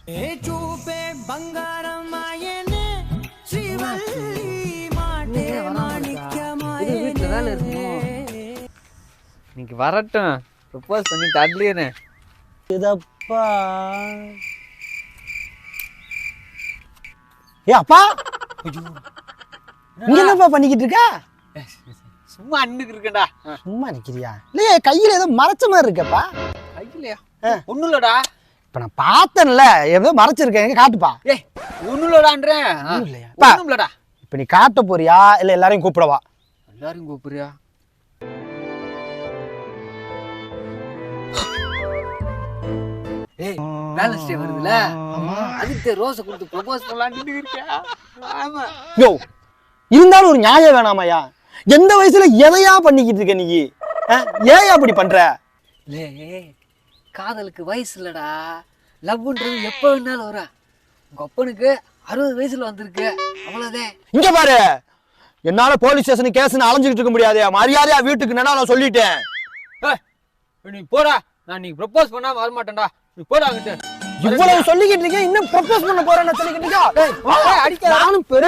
இன்னைக்கு வரட்டும், ப்ரப்போஸ் பண்ணி தரலையே. இதப்பா ஏ அப்பா, இங்க என்னப்பா பண்ணிக்கிட்டு இருக்கா? சும்மா அண்ணுக்கு இருக்கேன்டா. சும்மா நிக்கிறியா? இல்லையே, கையில ஏதோ மறைச்ச மாதிரி இருக்கப்பா. கையிலயா? ஒண்ணும் இல்லடா. இப்ப நான் பார்த்தேன்ல, ஏதோ மறைச்சிருக்கேன், எங்க காட்டுப்பா. ஏய், ஒண்ணும் இல்லடான்றேன். ஒண்ணும் இல்லடா. இப்ப நீ காட்ட போறியா இல்ல எல்லாரையும் கூப்பிடவா? எல்லாரையும் கூப்பிடுறியா? ஏய், வேலன்ஸ் டே வருதுல, அதுக்கு ரோஸை கொடுத்து ப்ரப்போஸ் பண்ணலாம்னு இருக்கேன். ஆமா. யோ, இருந்தாலும் ஒரு நியாயம் வேணாமையா? எந்த வயசுல எதையா பண்ணிக்கிட்டு இருக்க நீ? ஏன் அப்படி பண்ற? காதலுக்கு வயசு இல்லடா, லவ்ன்றது எப்ப வேணாலும் வர. உங்க அப்பனுக்கு 60 வயசுல வந்திருக்கு, அவ்வளவுதான். இங்க பாரு, என்னால போலீஸ் ஸ்டேஷன் கேஸ்ன்னு அலைஞ்சுக்கிட்டு இருக்க முடியாது. மரியாதையா வீட்டுக்கு நான் சொல்லிட்டேன். நீ போடா, நான் நீ ப்ரப்போஸ் பண்ணா வர மாட்டேன்டா. நீ போடா. இவ்வளவு சொல்லிக்கிட்டு இருக்கேன், இன்னும் ப்ரப்போஸ் பண்ண போறேன்னு சொல்லிக்கிட்டு இருக்கா? அடிக்க நானும்